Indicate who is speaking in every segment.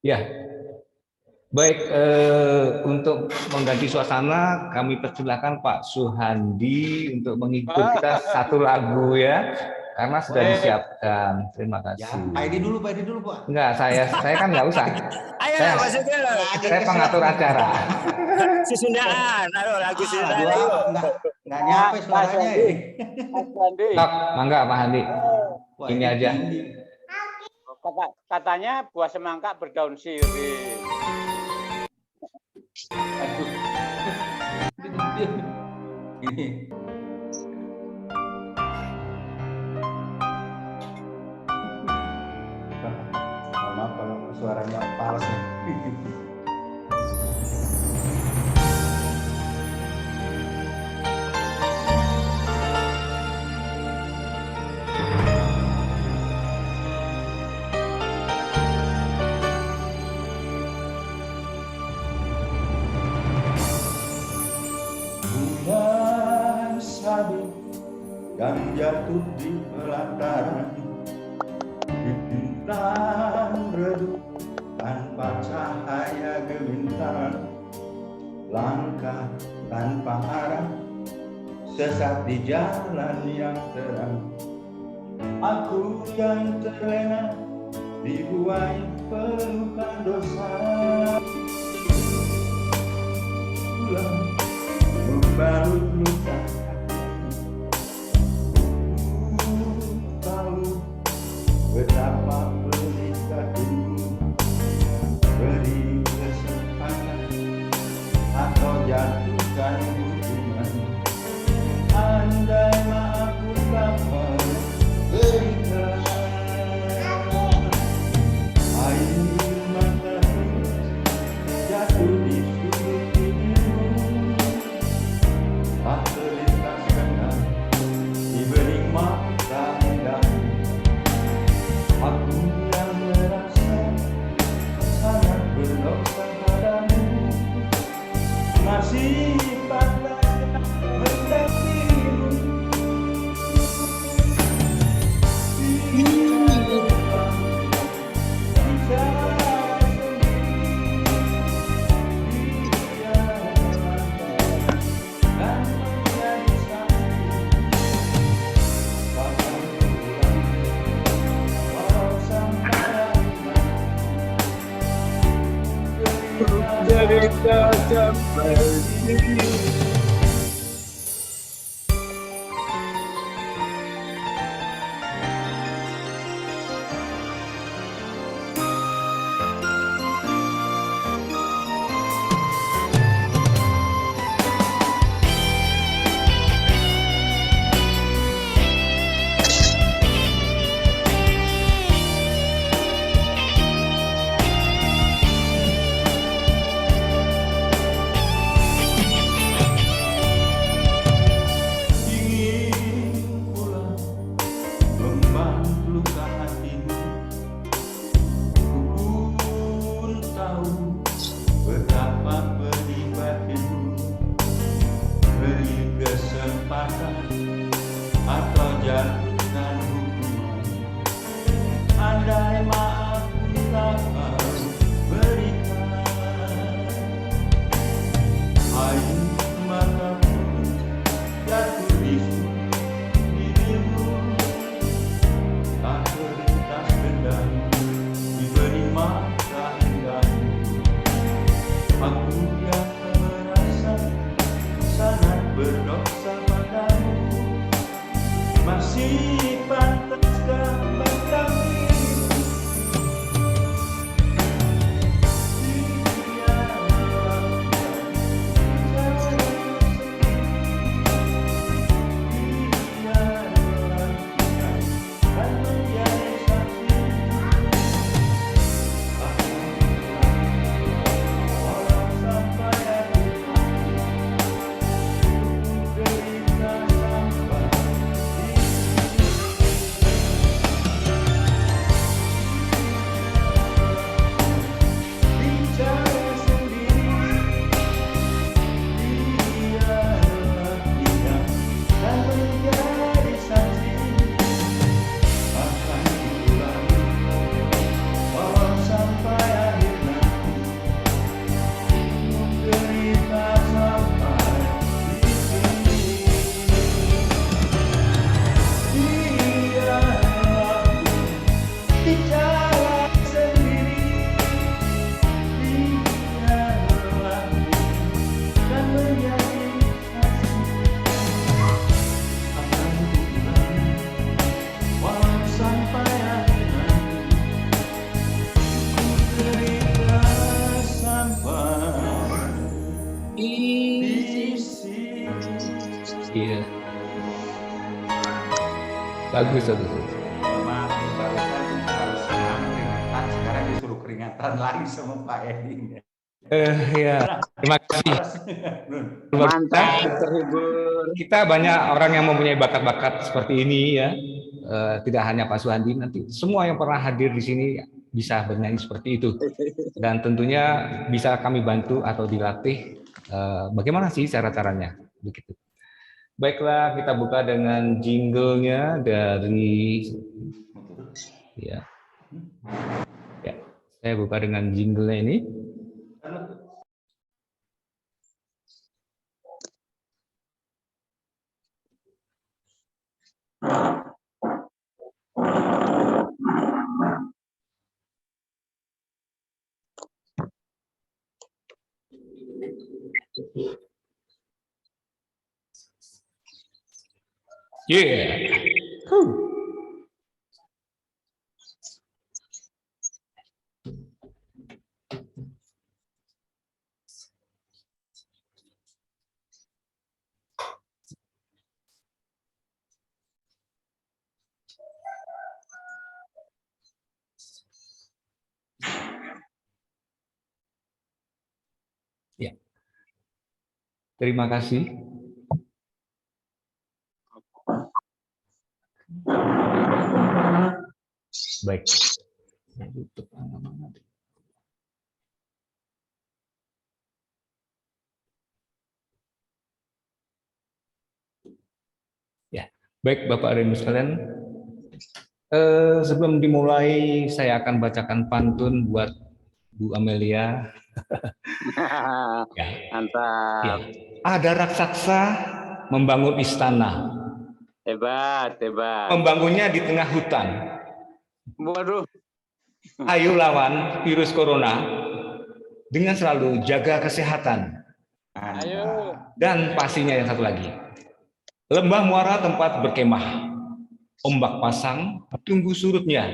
Speaker 1: Ya, baik. Untuk mengganti suasana, kami persilahkan Pak Suhandi untuk menghibur kita satu lagu ya, karena sudah disiapkan. Terima kasih.
Speaker 2: Ya, Pak Edi dulu, Pak.
Speaker 1: Enggak, saya kan nggak usah.
Speaker 3: Ayo, maksudnya
Speaker 1: saya pengatur acara.
Speaker 3: Sesundaan, lagu Sunda.
Speaker 2: Nggak nyampe suaranya.
Speaker 1: Tok, mangga Pak Handi. Ini aja.
Speaker 4: Katanya buah semangka berdaun sirih.
Speaker 2: Ini. Maaf kalau suaranya palas nih. Yang jatuh di pelataran di bintang redup tanpa cahaya gemintang, langkah tanpa arah, sesat di jalan yang terang. Aku yang terlena dibuai pelukan dosa, pulang membalut luka. Betapa pelita dulu beri kesempatan atau jatuhkan hubungan. Andai maaf dapat berikan air mata jatuh di sudut pipimu, tak terlintas kenal diberi mata indah. Aku yang merasa sangat berdosa padamu, masih pandai mendekatimu. Bila lupa bisa sendiri, dia mengatakan dan menjadi saksi. Bahkan pulang
Speaker 3: Cerita sampai sini.
Speaker 1: Iya. Bagus, bagus.
Speaker 2: Maaf, barusan harus senang keringatan, sekarang disuruh keringatan lagi sama Pak Edi.
Speaker 1: Ya, terima kasih.
Speaker 3: Mantap, terhibur.
Speaker 1: Kita banyak orang yang mempunyai bakat-bakat seperti ini ya. Tidak hanya Pak Suhandi, nanti semua yang pernah hadir di sini bisa bernyanyi seperti itu. Dan tentunya bisa kami bantu atau dilatih. Bagaimana sih cara-caranya? Begitu. Baiklah, kita buka dengan jinglenya dari ya. Ya, saya buka dengan jinglenya ini. Yeah. Ya. Terima kasih. Baik. Ya, baik Bapak dan Ibu sekalian. Sebelum dimulai, saya akan bacakan pantun buat Bu Amelia. Ya.
Speaker 3: Mantap.
Speaker 1: Ya. Ada raksasa membangun istana.
Speaker 3: Hebat, hebat.
Speaker 1: Membangunnya di tengah hutan.
Speaker 3: Waduh.
Speaker 1: Ayo lawan virus corona dengan selalu jaga kesehatan.
Speaker 4: Ayo.
Speaker 1: Dan pastinya yang satu lagi. Lembah muara tempat berkemah. Ombak pasang, tunggu surutnya.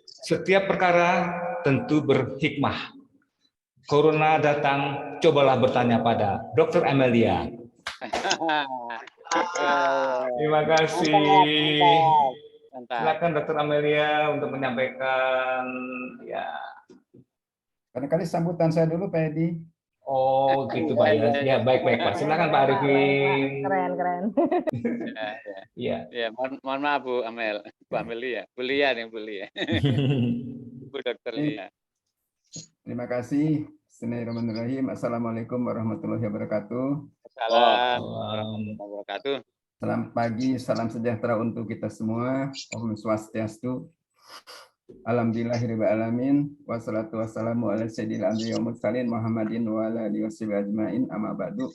Speaker 1: Setiap perkara tentu berhikmah. Corona datang, cobalah bertanya pada Dr. Amelia. Terima kasih.
Speaker 4: Mantap.
Speaker 1: Silakan Dr. Amelia untuk menyampaikan ya.
Speaker 2: Kadang-kadang sambutan saya dulu, Pak Edi.
Speaker 1: Oh, gitu Pak ya. Ya, baik-baik Pak. Silakan Pak Arifin.
Speaker 5: Keren.
Speaker 1: Iya.
Speaker 4: Ya, mohon maaf Bu Amel, Bu Amelia, Bu Lia nih Bu Lia, Bu Dokter Lia.
Speaker 2: Terima kasih. Bismillahirrahmanirrahim. Assalamualaikum warahmatullahi wabarakatuh.
Speaker 4: Salam warahmatullahi wabarakatuh.
Speaker 2: Selamat pagi, salam sejahtera untuk kita semua. Om Swastiastu. Alhamdulillahirabbil alamin. Wassalatu wassalamu ala sayyidil anbiya'i wal mursalin Muhammadin wa ala alihi washabihi ajmain. Amma ba'du.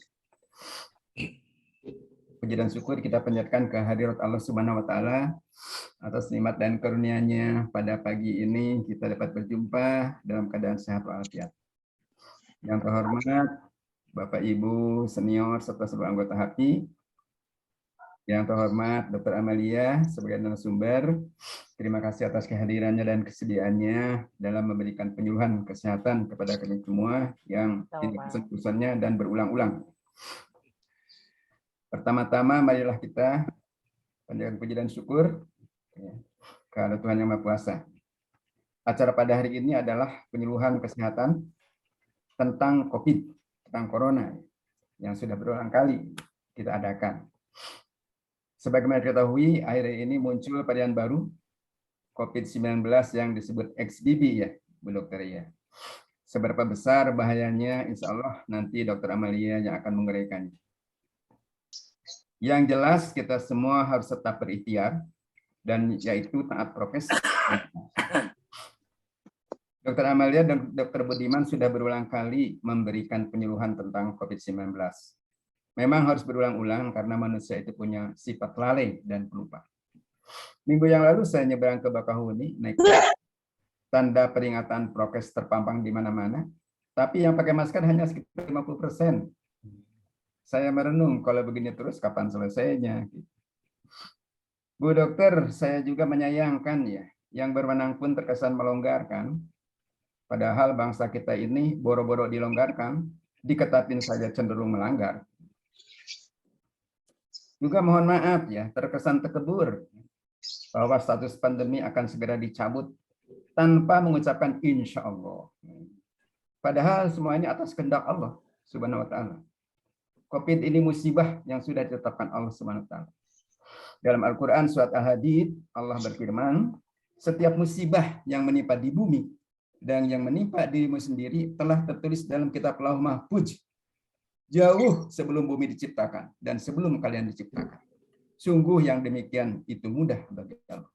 Speaker 2: Puji dan syukur kita panjatkan kehadirat Allah Subhanahu wa taala atas nikmat dan karunia-Nya pada pagi ini kita dapat berjumpa dalam keadaan sehat walafiat. Yang terhormat Bapak Ibu senior serta seluruh anggota HAPI. Yang terhormat Dr. Amelia sebagai narasumber. Terima kasih atas kehadirannya dan kesediaannya dalam memberikan penyuluhan kesehatan kepada kami semua yang tidak bosan-bosannya dan berulang-ulang. Pertama-tama marilah kita panjatkan puji dan syukur kepada Tuhan Yang Maha Kuasa. Acara pada hari ini adalah penyuluhan kesehatan tentang COVID, tentang Corona yang sudah berulang kali kita adakan. Sebagaimana diketahui, akhir ini muncul varian baru COVID-19 yang disebut XBB ya, Bu Dokter ya. Seberapa besar bahayanya, insya Allah nanti Dokter Amelia yang akan menguraikannya. Yang jelas kita semua harus tetap berikhtiar dan yaitu taat prokes. Dr. Amelia dan Dr. Budiman sudah berulang kali memberikan penyuluhan tentang COVID-19. Memang harus berulang-ulang karena manusia itu punya sifat lalai dan pelupa. Minggu yang lalu saya nyebrang ke Bakahuni, naik tanda peringatan prokes terpampang di mana-mana, tapi yang pakai masker hanya sekitar 50%. Saya merenung, kalau begini terus kapan selesainya? Bu Dokter, saya juga menyayangkan ya, yang berwenang pun terkesan melonggarkan, padahal bangsa kita ini boro-boro dilonggarkan, diketatin saja cenderung melanggar. Juga mohon maaf ya, terkesan tekebur bahwa status pandemi akan segera dicabut tanpa mengucapkan insya Allah. Padahal semuanya atas kehendak Allah Subhanahu wa taala. Covid ini musibah yang sudah ditetapkan Allah Subhanahu wa taala. Dalam Al-Qur'an surat Al-Hadid Allah berfirman, setiap musibah yang menimpa di bumi dan yang menimpa dirimu sendiri telah tertulis dalam kitab Lauh Mahfuz jauh sebelum bumi diciptakan dan sebelum kalian diciptakan. Sungguh yang demikian itu mudah bagi Allah.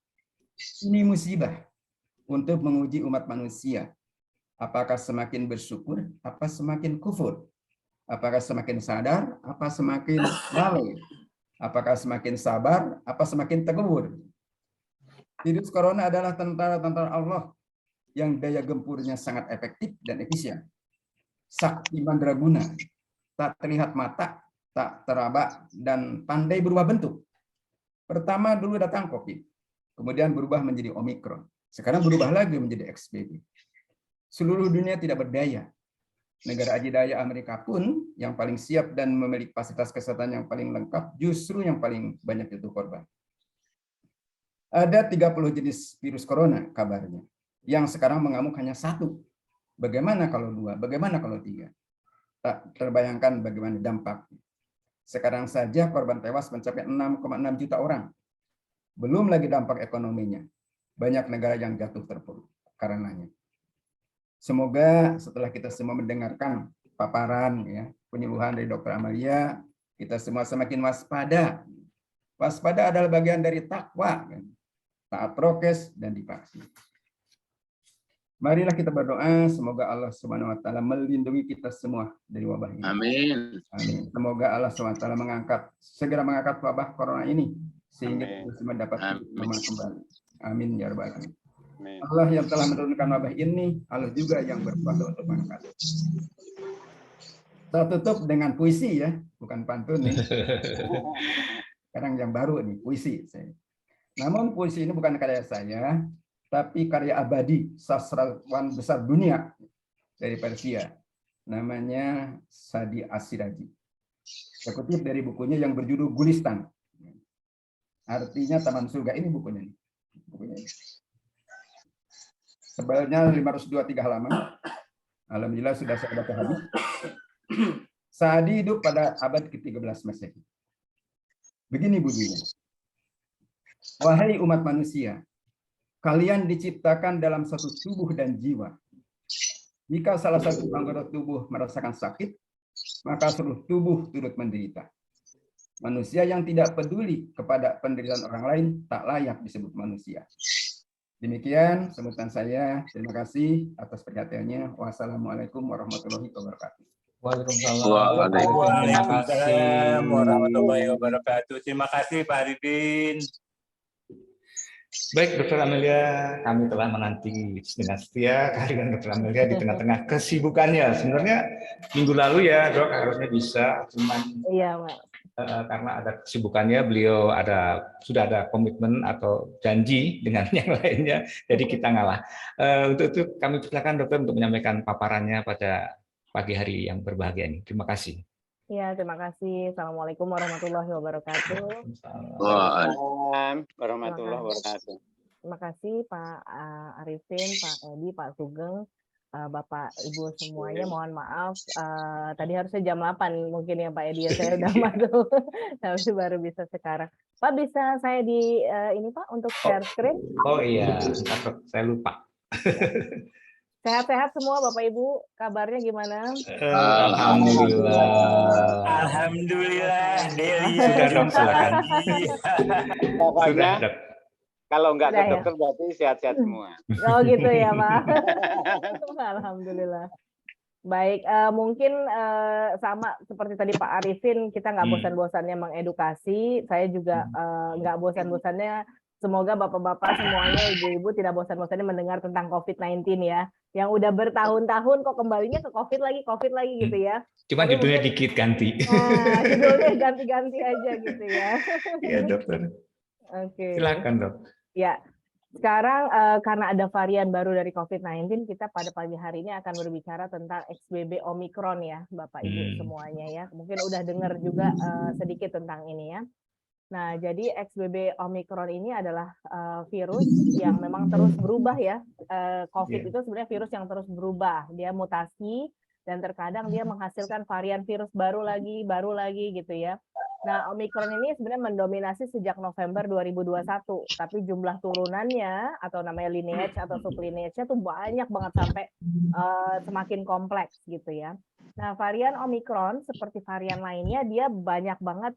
Speaker 2: Ini musibah untuk menguji umat manusia. Apakah semakin bersyukur, apa semakin kufur? Apakah semakin sadar, apa semakin lalai? Apakah semakin sabar, apa semakin tekebur? Virus corona adalah tentara-tentara Allah yang daya gempurnya sangat efektif dan efisien. Sakti mandraguna, tak terlihat mata, tak teraba, dan pandai berubah bentuk. Pertama dulu datang COVID, kemudian berubah menjadi Omikron. Sekarang berubah lagi menjadi XBB. Seluruh dunia tidak berdaya. Negara adidaya Amerika pun yang paling siap dan memiliki fasilitas kesehatan yang paling lengkap, justru yang paling banyak jatuh korban. Ada 30 jenis virus corona kabarnya, yang sekarang mengamuk hanya 1. Bagaimana kalau 2? Bagaimana kalau 3? Tak terbayangkan bagaimana dampaknya. Sekarang saja korban tewas mencapai 6,6 juta orang. Belum lagi dampak ekonominya. Banyak negara yang jatuh terpuruk karenanya. Semoga setelah kita semua mendengarkan paparan ya, penyuluhan dari Dr. Amalia, kita semua semakin waspada. Waspada adalah bagian dari takwa, kan? Taat prokes dan divaksin. Marilah kita berdoa, semoga Allah Subhanahu wa taala melindungi kita semua dari wabah ini.
Speaker 3: Amin.
Speaker 2: Amin. Semoga Allah Subhanahu wa taala segera mengangkat wabah corona ini sehingga kita semua dapat normal kembali. Amin ya rabbal alamin. Allah yang telah menurunkan wabah ini, Allah juga yang berkuasa untuk mengangkat. Saya tutup dengan puisi ya, bukan pantun nih. Sekarang yang baru nih, puisi. Namun puisi ini bukan karya saya, tapi karya abadi sastrawan besar dunia dari Persia. Namanya Sadi As-Siraji. Saya kutip dari bukunya yang berjudul Gulistan. Artinya Taman Surga. Ini bukunya. Tebalnya 523 halaman. Alhamdulillah sudah saya baca habis. Sa'di hidup pada abad ke-13 Masehi. Begini bunyinya. Wahai umat manusia, kalian diciptakan dalam satu tubuh dan jiwa. Jika salah satu anggota tubuh merasakan sakit, maka seluruh tubuh turut menderita. Manusia yang tidak peduli kepada penderitaan orang lain tak layak disebut manusia. Demikian sebutan saya. Terima kasih atas perhatiannya. Wassalamualaikum warahmatullahi wabarakatuh.
Speaker 5: Waalaikumsalam warahmatullahi wabarakatuh. Terima kasih Pak Arifin.
Speaker 1: Baik, Dr. Amelia, kami telah menanti dengan setia kehadiran Dr. Amelia di tengah-tengah kesibukannya. Sebenarnya minggu lalu ya, Dok, harusnya bisa, cuman
Speaker 6: iya, Pak.
Speaker 1: Karena ada kesibukannya, beliau sudah ada komitmen atau janji dengan yang lainnya, jadi kita ngalah. Untuk itu kami persilakan Dokter untuk menyampaikan paparannya pada pagi hari yang berbahagia ini. Terima kasih.
Speaker 6: Iya, terima kasih. Assalamualaikum warahmatullahi wabarakatuh.
Speaker 3: Waalaikumsalam warahmatullahi wabarakatuh.
Speaker 6: Terima kasih Pak Arifin, Pak Edi, Pak Sugeng, Bapak Ibu semuanya. Mohon maaf, tadi harusnya jam 8 mungkin ya Pak Edi, ya saya udah masuk, tapi baru bisa sekarang. Pak, bisa saya di ini Pak untuk share screen?
Speaker 1: Oh iya, saya lupa.
Speaker 6: Sehat-sehat semua Bapak Ibu, kabarnya gimana?
Speaker 1: Alhamdulillah.
Speaker 5: Alhamdulillah, Delia.
Speaker 1: Sudah Dok, silakan.
Speaker 3: Pokoknya kalau nggak ke
Speaker 6: Sudah, ya?
Speaker 3: dokter berarti sehat-sehat semua.
Speaker 6: Oh gitu ya Pak. Alhamdulillah. Baik, mungkin sama seperti tadi Pak Arifin, kita nggak bosan-bosannya mengedukasi. Saya juga nggak bosan-bosannya. Semoga bapak-bapak semuanya, ibu-ibu tidak bosan-bosannya mendengar tentang COVID-19 ya. Yang udah bertahun-tahun kok kembalinya ke COVID lagi gitu ya.
Speaker 1: Cuma judulnya dikit ganti.
Speaker 6: Nah, judulnya ganti-ganti aja gitu ya.
Speaker 1: Iya Dokter.
Speaker 6: Oke.
Speaker 1: Silakan Dok.
Speaker 6: Ya, sekarang karena ada varian baru dari COVID-19, kita pada pagi hari ini akan berbicara tentang XBB Omikron ya, Bapak Ibu semuanya ya. Mungkin udah dengar juga sedikit tentang ini ya. Nah, jadi XBB Omicron ini adalah virus yang memang terus berubah ya. COVID itu sebenarnya virus yang terus berubah. Dia mutasi dan terkadang dia menghasilkan varian virus baru lagi gitu ya. Nah, Omicron ini sebenarnya mendominasi sejak November 2021, tapi jumlah turunannya atau namanya lineage atau sublineage-nya tuh banyak banget sampai semakin kompleks gitu ya. Nah, varian Omicron seperti varian lainnya dia banyak banget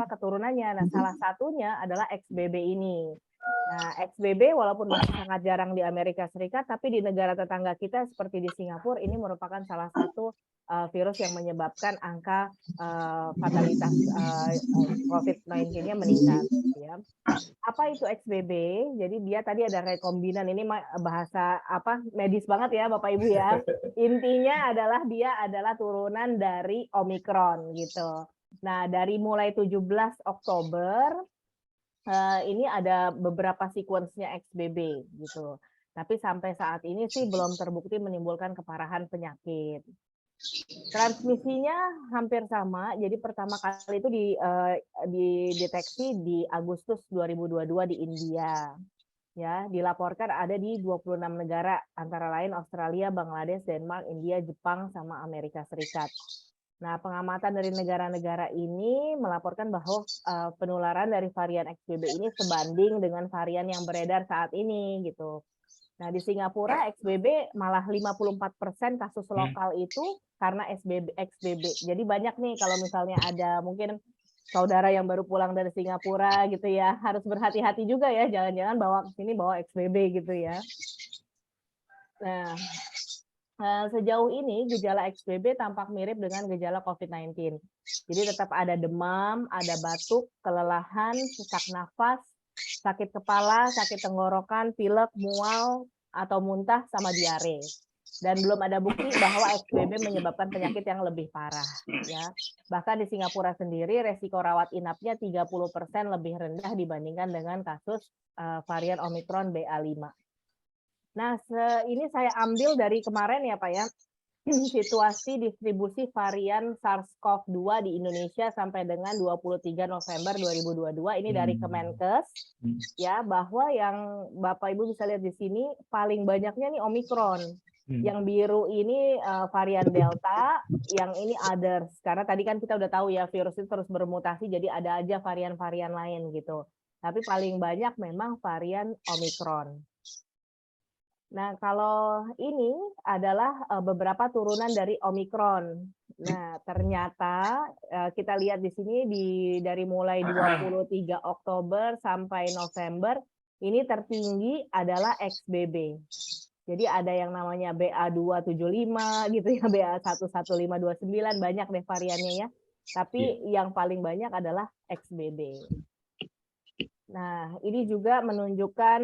Speaker 6: keturunannya. Nah, salah satunya adalah XBB ini. Nah, XBB walaupun masih sangat jarang di Amerika Serikat, tapi di negara tetangga kita seperti di Singapura ini merupakan salah satu virus yang menyebabkan angka fatalitas COVID-19-nya meningkat. Ya. Apa itu XBB? Jadi dia tadi ada rekombinan, ini bahasa medis banget ya Bapak Ibu ya. Intinya adalah dia adalah turunan dari Omicron gitu. Nah, dari mulai 17 Oktober ini ada beberapa sequence-nya XBB gitu. Tapi sampai saat ini sih belum terbukti menimbulkan keparahan penyakit. Transmisinya hampir sama. Jadi pertama kali itu dideteksi di Agustus 2022 di India. Ya, dilaporkan ada di 26 negara antara lain Australia, Bangladesh, Denmark, India, Jepang sama Amerika Serikat. Nah, pengamatan dari negara-negara ini melaporkan bahwa penularan dari varian XBB ini sebanding dengan varian yang beredar saat ini gitu. Nah, di Singapura XBB malah 54% kasus lokal itu karena XBB. Jadi banyak nih kalau misalnya ada mungkin saudara yang baru pulang dari Singapura gitu ya, harus berhati-hati juga ya, jangan-jangan bawa ke sini bawa XBB gitu ya. Nah, sejauh ini gejala XBB tampak mirip dengan gejala COVID-19. Jadi tetap ada demam, ada batuk, kelelahan, sesak nafas, sakit kepala, sakit tenggorokan, pilek, mual, atau muntah, sama diare. Dan belum ada bukti bahwa XBB menyebabkan penyakit yang lebih parah. Ya. Bahkan di Singapura sendiri, resiko rawat inapnya 30% lebih rendah dibandingkan dengan kasus varian Omicron BA5. Nah, ini saya ambil dari kemarin ya Pak ya, situasi distribusi varian SARS-CoV-2 di Indonesia sampai dengan 23 November 2022, ini dari Kemenkes, ya, bahwa yang Bapak Ibu bisa lihat di sini, paling banyaknya nih Omicron. Yang biru ini varian Delta, yang ini others. Karena tadi kan kita udah tahu ya, virus itu terus bermutasi, jadi ada aja varian-varian lain gitu. Tapi paling banyak memang varian Omicron. Nah, kalau ini adalah beberapa turunan dari Omicron. Nah, ternyata kita lihat di sini dari mulai 23 Oktober sampai November, ini tertinggi adalah XBB. Jadi ada yang namanya BA275 gitu ya, BA11529, banyak deh variannya ya. Tapi yang paling banyak adalah XBB. Nah, ini juga menunjukkan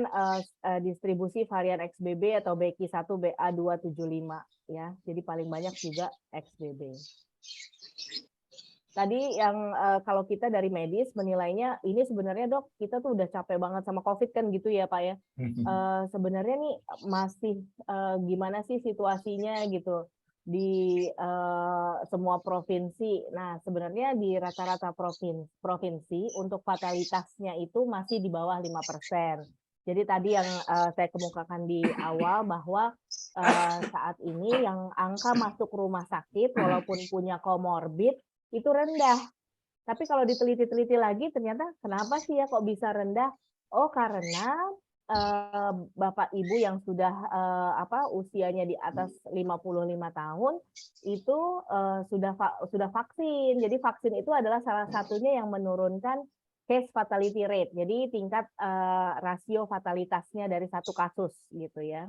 Speaker 6: distribusi varian XBB atau BQ1 BA275 ya. Jadi paling banyak juga XBB. Tadi yang kalau kita dari medis menilainya ini sebenarnya Dok, kita tuh udah capek banget sama COVID kan gitu ya Pak ya. Sebenarnya nih masih gimana sih situasinya gitu di semua provinsi. Nah, sebenarnya di rata-rata provinsi untuk fatalitasnya itu masih di bawah 5%. Jadi tadi yang saya kemukakan di awal bahwa saat ini yang angka masuk rumah sakit walaupun punya komorbid itu rendah. Tapi kalau diteliti-teliti lagi ternyata kenapa sih ya kok bisa rendah? Oh, karena Bapak Ibu yang sudah usianya di atas 55 tahun itu sudah vaksin. Jadi vaksin itu adalah salah satunya yang menurunkan case fatality rate. Jadi tingkat rasio fatalitasnya dari satu kasus gitu ya.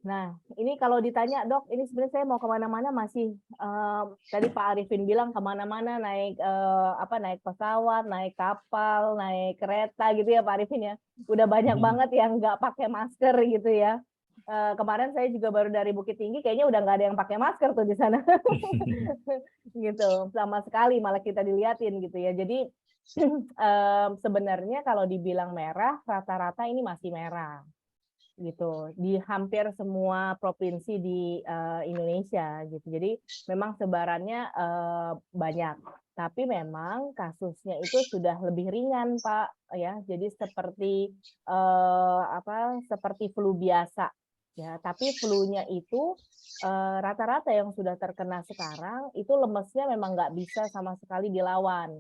Speaker 6: Nah, ini kalau ditanya, Dok, ini sebenarnya saya mau kemana-mana masih, tadi Pak Arifin bilang kemana-mana naik naik pesawat, naik kapal, naik kereta gitu ya Pak Arifin ya. Udah banyak banget yang nggak pakai masker gitu ya. Kemarin saya juga baru dari Bukit Tinggi, kayaknya udah nggak ada yang pakai masker tuh di sana. Gitu, sama sekali malah kita diliatin gitu ya. Jadi sebenarnya kalau dibilang merah, rata-rata ini masih merah. Gitu di hampir semua provinsi di Indonesia gitu. Jadi memang sebarannya banyak. Tapi memang kasusnya itu sudah lebih ringan, Pak, ya. Jadi seperti seperti flu biasa, ya. Tapi flu-nya itu rata-rata yang sudah terkena sekarang itu lemesnya memang nggak bisa sama sekali dilawan.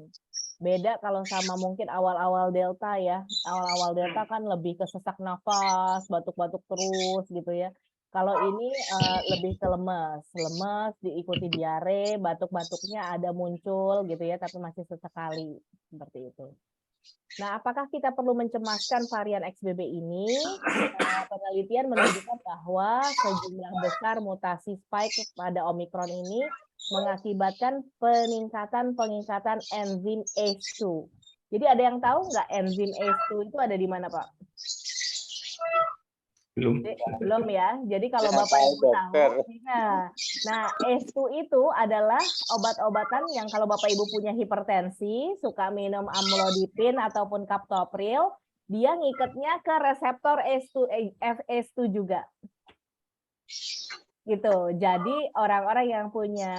Speaker 6: Beda kalau sama mungkin awal-awal Delta ya. Awal-awal Delta kan lebih ke sesak nafas, batuk-batuk terus gitu ya. Kalau ini lebih ke lemes, diikuti diare, batuk-batuknya ada muncul gitu ya, tapi masih sesekali seperti itu. Nah, apakah kita perlu mencemaskan varian XBB ini? Penelitian menunjukkan bahwa sejumlah besar mutasi spike pada Omicron ini mengakibatkan peningkatan enzim ACE2. Jadi ada yang tahu nggak enzim ACE2 itu ada di mana, Pak? Belum ya. Jadi kalau Bapak Ibu tahu, nah ACE2 itu adalah obat-obatan yang kalau Bapak Ibu punya hipertensi, suka minum amlodipin ataupun captopril, dia ngikatnya ke reseptor ACE2 juga. Gitu. Jadi orang-orang yang punya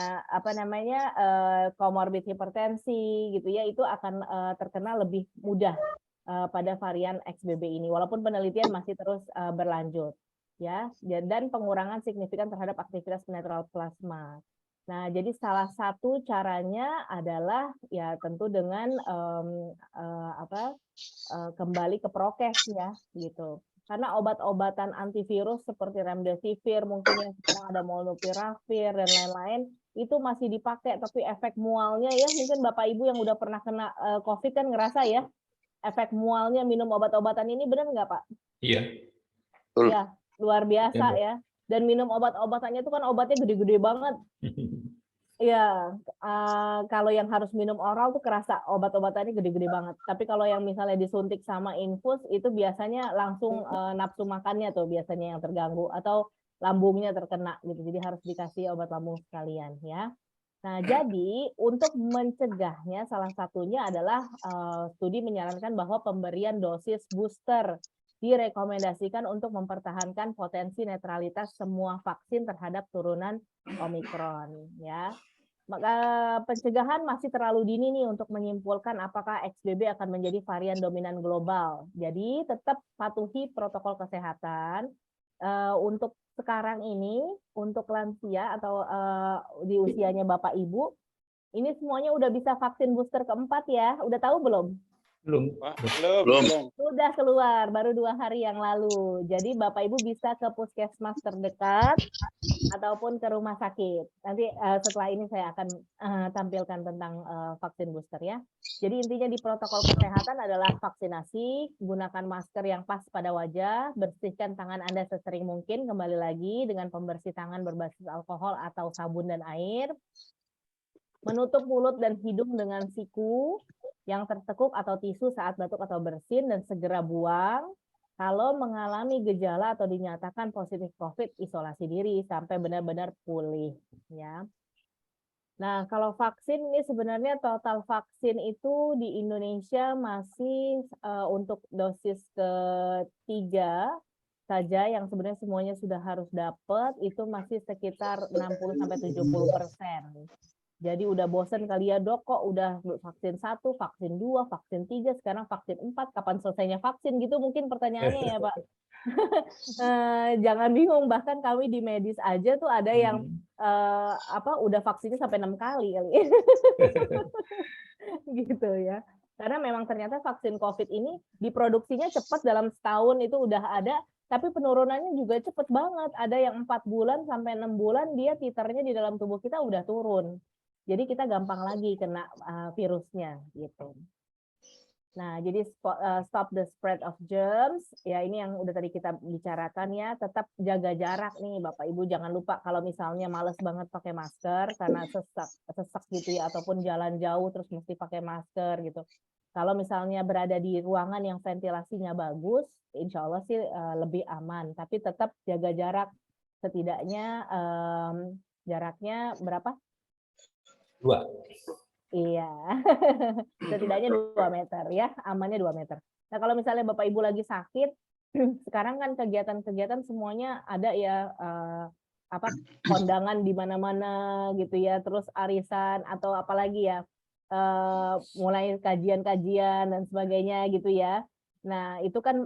Speaker 6: komorbid hipertensi gitu ya, itu akan terkena lebih mudah pada varian XBB ini, walaupun penelitian masih terus berlanjut, ya, dan pengurangan signifikan terhadap aktivitas netral plasma. Nah, jadi salah satu caranya adalah ya tentu dengan kembali ke prokes ya, gitu. Karena obat-obatan antivirus seperti remdesivir, mungkin yang sekarang ada molnupiravir dan lain-lain, itu masih dipakai, tapi efek mualnya ya, mungkin Bapak Ibu yang udah pernah kena COVID kan ngerasa ya, efek mualnya minum obat-obatan ini, benar nggak Pak?
Speaker 1: Iya.
Speaker 6: Ya, luar biasa ya. Dan minum obat-obatannya itu kan obatnya gede-gede banget. Iya, kalau yang harus minum oral tuh kerasa obat-obatannya gede-gede banget. Tapi kalau yang misalnya disuntik sama infus itu biasanya langsung nafsu makannya tuh biasanya yang terganggu atau lambungnya terkena gitu. Jadi harus dikasih obat lambung sekalian ya. Nah, jadi untuk mencegahnya salah satunya adalah studi menyarankan bahwa pemberian dosis booster direkomendasikan untuk mempertahankan potensi netralitas semua vaksin terhadap turunan Omicron ya. Maka pencegahan masih terlalu dini nih untuk menyimpulkan apakah XBB akan menjadi varian dominan global. Jadi tetap patuhi protokol kesehatan. Untuk sekarang ini, untuk lansia atau di usianya Bapak Ibu, ini semuanya udah bisa vaksin booster keempat ya. Udah tahu belum?
Speaker 3: Belum.
Speaker 6: Sudah keluar, baru 2 hari yang lalu. Jadi Bapak Ibu bisa ke puskesmas terdekat ataupun ke rumah sakit. Nanti setelah ini saya akan tampilkan tentang vaksin booster ya. Jadi intinya di protokol kesehatan adalah vaksinasi, gunakan masker yang pas pada wajah, bersihkan tangan Anda sesering mungkin, kembali lagi dengan pembersih tangan berbasis alkohol atau sabun dan air, menutup mulut dan hidung dengan siku yang tertekuk atau tisu saat batuk atau bersin, dan segera buang. Kalau mengalami gejala atau dinyatakan positif COVID, isolasi diri sampai benar-benar pulih. Ya. Nah, kalau vaksin ini sebenarnya total vaksin itu di Indonesia masih untuk dosis ketiga saja yang sebenarnya semuanya sudah harus dapat, itu masih sekitar 60-70%. Jadi udah bosen kali ya dok, kok udah vaksin 1, vaksin 2, vaksin 3, sekarang vaksin 4, kapan selesainya vaksin gitu mungkin pertanyaannya ya Pak. Jangan bingung, bahkan kami di medis aja tuh ada yang udah vaksinnya sampai 6 kali kali. Gitu ya. Karena memang ternyata vaksin COVID ini diproduksinya cepat, dalam setahun itu udah ada, tapi penurunannya juga cepat banget. Ada yang 4 bulan sampai 6 bulan dia titernya di dalam tubuh kita udah turun. Jadi kita gampang lagi kena virusnya gitu. Nah, jadi stop the spread of germs, ya ini yang udah tadi kita bicarakan ya, tetap jaga jarak nih Bapak Ibu, jangan lupa kalau misalnya males banget pakai masker karena sesak gitu ya, ataupun jalan jauh terus mesti pakai masker gitu. Kalau misalnya berada di ruangan yang ventilasinya bagus, insya Allah sih lebih aman, tapi tetap jaga jarak, setidaknya jaraknya berapa?
Speaker 1: 2.
Speaker 6: Iya, setidaknya 2 meter ya, amannya 2 meter. Nah kalau misalnya Bapak Ibu lagi sakit, sekarang kan kegiatan-kegiatan semuanya ada ya, kondangan di mana-mana gitu ya, terus arisan atau apalagi ya, mulai kajian-kajian dan sebagainya gitu ya. Nah, itu kan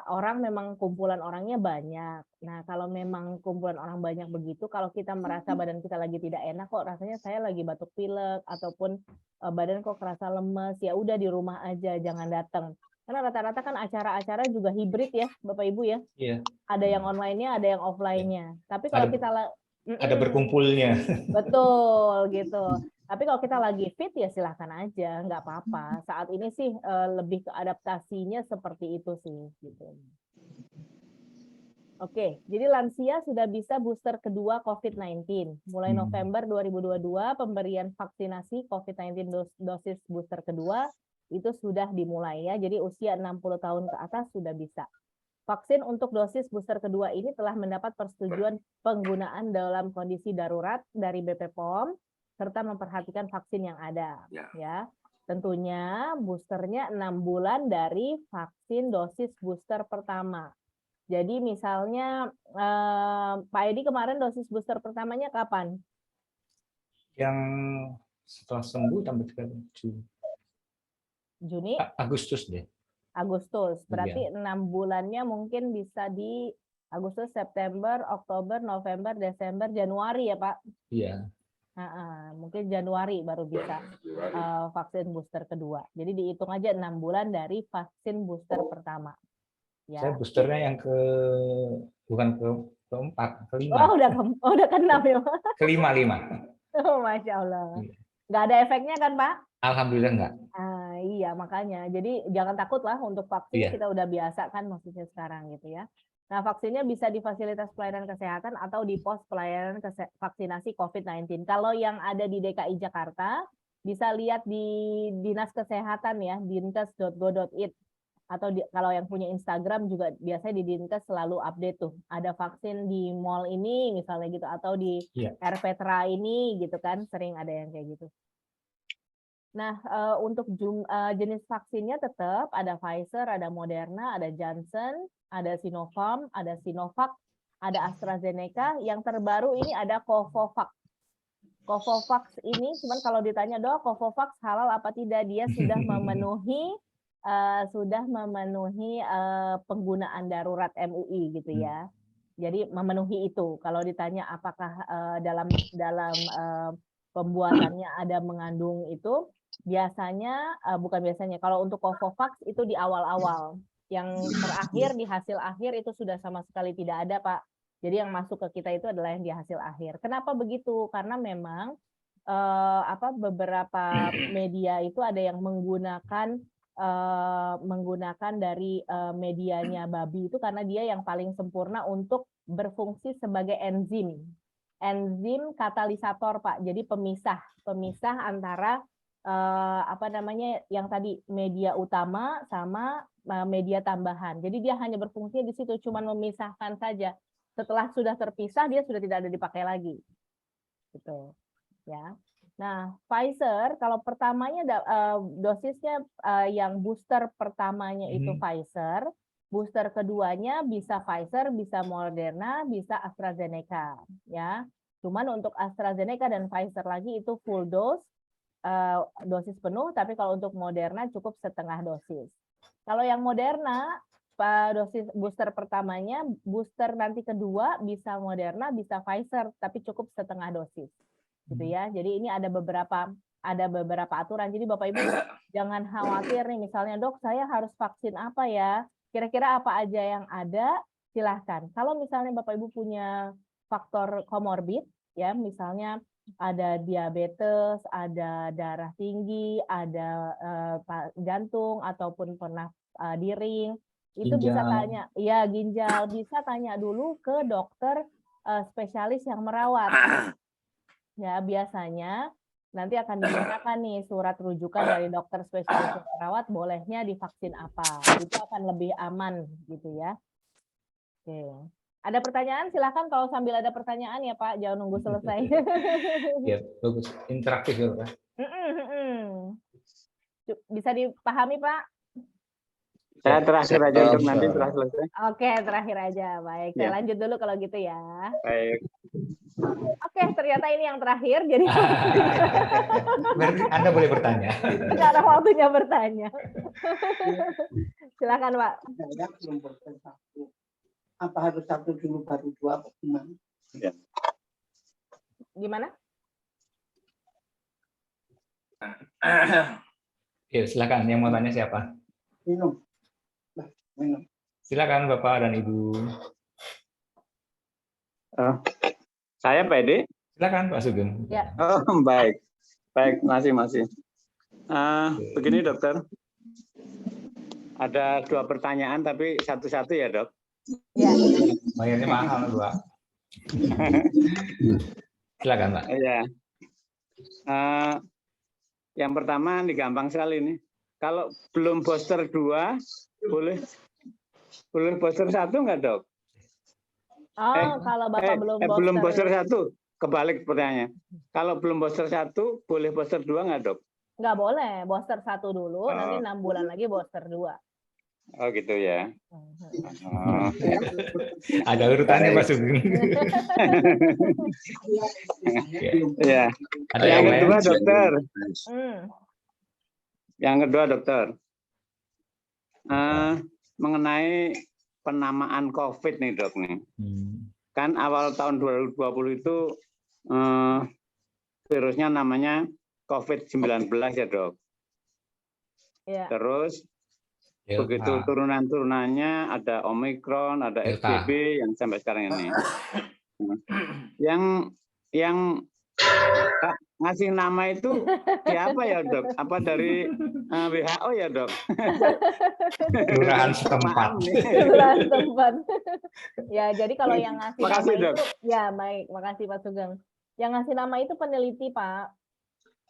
Speaker 6: orang memang kumpulan orangnya banyak. Nah, kalau memang kumpulan orang banyak begitu, kalau kita merasa badan kita lagi tidak enak kok, rasanya saya lagi batuk pilek ataupun badan kok kerasa lemes, ya udah di rumah aja, jangan datang. Karena rata-rata kan acara-acara juga hibrid ya, Bapak Ibu ya.
Speaker 1: Iya.
Speaker 6: Ada yang online-nya, ada yang offline-nya. Tapi kalau kita
Speaker 1: ada berkumpulnya.
Speaker 6: betul gitu. Tapi kalau kita lagi fit ya silahkan aja, nggak apa-apa. Saat ini sih lebih ke adaptasinya seperti itu sih. Gitu. Oke, jadi lansia sudah bisa booster kedua COVID-19. Mulai November 2022 pemberian vaksinasi COVID-19 dosis booster kedua itu sudah dimulai ya. Jadi usia 60 tahun ke atas sudah bisa. Vaksin untuk dosis booster kedua ini telah mendapat persetujuan penggunaan dalam kondisi darurat dari BP POM serta memperhatikan vaksin yang ada. Ya, tentunya boosternya 6 bulan dari vaksin dosis booster pertama. Jadi misalnya Pak Edi kemarin dosis booster pertamanya kapan?
Speaker 1: Yang setelah sembuh sampai
Speaker 6: Juni?
Speaker 1: Agustus deh.
Speaker 6: Agustus. Berarti 6 bulannya mungkin bisa di Agustus, September, Oktober, November, Desember, Januari ya Pak?
Speaker 1: Iya.
Speaker 6: Mungkin Januari baru bisa vaksin booster kedua. Jadi dihitung aja 6 bulan dari vaksin booster pertama. Ya.
Speaker 1: Saya boosternya yang bukan keempat, kelima.
Speaker 6: Oh, udah ke-6 ya Pak?
Speaker 1: Kelima.
Speaker 6: Oh, Masya Allah. Nggak ada efeknya kan Pak?
Speaker 1: Alhamdulillah nggak.
Speaker 6: Iya, makanya. Jadi jangan takut lah untuk vaksin, kita udah biasa kan maksudnya sekarang gitu ya. Nah, vaksinnya bisa di fasilitas pelayanan kesehatan atau di pos pelayanan vaksinasi COVID-19. Kalau yang ada di DKI Jakarta, bisa lihat di Dinas Kesehatan ya, dinkes.go.id. Atau kalau yang punya Instagram juga biasanya di Dinkes selalu update tuh. Ada vaksin di mall ini misalnya gitu, atau di RPTRA ini gitu kan, sering ada yang kayak gitu. Nah, untuk jenis vaksinnya tetap ada Pfizer, ada Moderna, ada Johnson, ada Sinopharm, ada Sinovac, ada AstraZeneca. Yang terbaru ini ada Covovax. Covovax ini, cuman kalau ditanya Dok, Covovax halal apa tidak? Dia sudah memenuhi penggunaan darurat MUI gitu ya. Jadi memenuhi itu. Kalau ditanya apakah dalam pembuatannya ada mengandung itu, biasanya bukan biasanya, kalau untuk Covovax itu di awal-awal, yang terakhir di hasil akhir itu sudah sama sekali tidak ada Pak. Jadi yang masuk ke kita itu adalah yang di hasil akhir. Kenapa begitu? Karena memang beberapa media itu ada yang menggunakan dari medianya babi itu karena dia yang paling sempurna untuk berfungsi sebagai enzim katalisator Pak. Jadi pemisah antara yang tadi media utama sama media tambahan. Jadi dia hanya berfungsi di situ, cuma memisahkan saja. Setelah sudah terpisah dia sudah tidak ada dipakai lagi. Gitu. Ya. Nah, Pfizer kalau pertamanya dosisnya yang booster pertamanya itu Pfizer, booster keduanya bisa Pfizer, bisa Moderna, bisa AstraZeneca, ya. Cuman untuk AstraZeneca dan Pfizer lagi itu full dose, dosis penuh, tapi kalau untuk Moderna cukup setengah dosis. Kalau yang Moderna, dosis booster pertamanya, booster nanti kedua bisa Moderna, bisa Pfizer, tapi cukup setengah dosis. Gitu ya. Jadi ini ada beberapa aturan. Jadi Bapak Ibu jangan khawatir nih, misalnya Dok, saya harus vaksin apa ya? Kira-kira apa aja yang ada? Silahkan. Kalau misalnya Bapak Ibu punya faktor komorbid, ya, misalnya ada diabetes, ada darah tinggi, ada jantung ataupun pernah diring, itu bisa tanya, ya ginjal, bisa tanya dulu ke dokter spesialis yang merawat. Ya, biasanya nanti akan dimintakan nih surat rujukan dari dokter spesialis yang merawat, bolehnya divaksin apa. Itu akan lebih aman gitu ya. Oke. Ada pertanyaan? Silahkan kalau sambil ada pertanyaan ya Pak, jangan nunggu selesai.
Speaker 1: Ya, bagus. Interaktif ya Pak.
Speaker 6: Bisa dipahami Pak?
Speaker 3: Saya terakhir aja untuk nanti setelah selesai.
Speaker 6: Oke, terakhir aja. Baik, saya lanjut dulu kalau gitu ya.
Speaker 3: Baik.
Speaker 6: Oke, ternyata ini yang terakhir. Jadi
Speaker 1: Berarti Anda boleh bertanya.
Speaker 6: sekarang waktunya bertanya. Silakan, Pak.
Speaker 7: Saya belum bosan satu. Apa harus satu dulu baru dua? Apa gimana?
Speaker 6: Gimana?
Speaker 1: Ya, silakan. Yang mau tanya siapa?
Speaker 7: Minum. Nah, minum.
Speaker 1: Silakan Bapak dan Ibu.
Speaker 3: Saya Pak Edi.
Speaker 1: Silakan Pak Sugeng.
Speaker 6: Ya.
Speaker 3: Oh, baik. Baik, masih. Begini dokter. Ada 2 pertanyaan tapi satu-satu ya, Dok.
Speaker 6: Ya.
Speaker 1: Bayarnya mahal, Pak. Silakan, Pak.
Speaker 3: Iya. Yang pertama ini gampang sekali nih. Kalau belum booster 2, boleh booster 1 nggak, Dok?
Speaker 6: Oh, kalau Bapak
Speaker 3: belum booster 1, kebalik pertanyaannya. Kalau belum booster 1, boleh booster 2 nggak, Dok?
Speaker 6: nggak boleh, booster 1 dulu, nanti 6 bulan lagi booster 2.
Speaker 3: Oh gitu ya.
Speaker 1: Ada urutannya Pak Sugeng.
Speaker 3: Ya.
Speaker 1: Ada
Speaker 3: Yang
Speaker 1: yang
Speaker 3: kedua,
Speaker 1: lain?
Speaker 3: dokter.
Speaker 6: Hmm.
Speaker 3: Yang kedua, dokter. Mengenai penamaan COVID nih, Dok nih. Kan awal tahun 2020 itu virusnya namanya COVID-19 ya, Dok.
Speaker 6: Ya.
Speaker 3: Terus
Speaker 1: Delta.
Speaker 3: begitu turunan-turunannya ada Omikron, ada
Speaker 1: Delta.
Speaker 3: XBB yang sampai sekarang ini. Yang ngasih nama itu siapa ya, Dok? Apa dari WHO ya, Dok?
Speaker 1: Kelurahan setempat.
Speaker 3: Maaf nih.
Speaker 6: Kelurahan setempat. Ya, jadi kalau yang ngasih
Speaker 3: Makasih,
Speaker 6: nama
Speaker 3: Dok.
Speaker 6: itu, ya baik, makasih Pak Sugeng. Yang ngasih nama itu peneliti, Pak.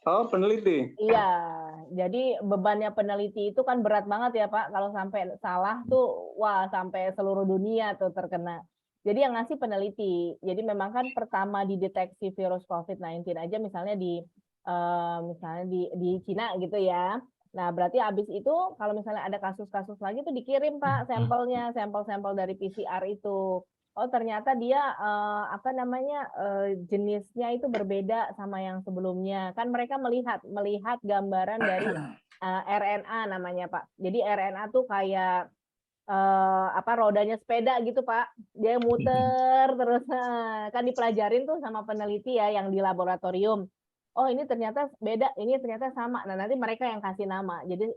Speaker 3: Oh, peneliti.
Speaker 6: Iya, jadi bebannya peneliti itu kan berat banget ya Pak. Kalau sampai salah tuh, wah sampai seluruh dunia tuh terkena. Jadi yang ngasih peneliti. Jadi memang kan pertama dideteksi virus COVID-19 aja misalnya di Cina gitu ya. Nah berarti habis itu kalau misalnya ada kasus-kasus lagi tuh dikirim Pak sampelnya, sampel-sampel dari PCR itu. Oh ternyata dia jenisnya itu berbeda sama yang sebelumnya. Kan mereka melihat gambaran dari RNA namanya Pak. Jadi RNA tuh kayak rodanya sepeda gitu Pak. Dia muter terus kan dipelajarin tuh sama peneliti ya yang di laboratorium. Oh ini ternyata beda, ini ternyata sama. Nah nanti mereka yang kasih nama. Jadi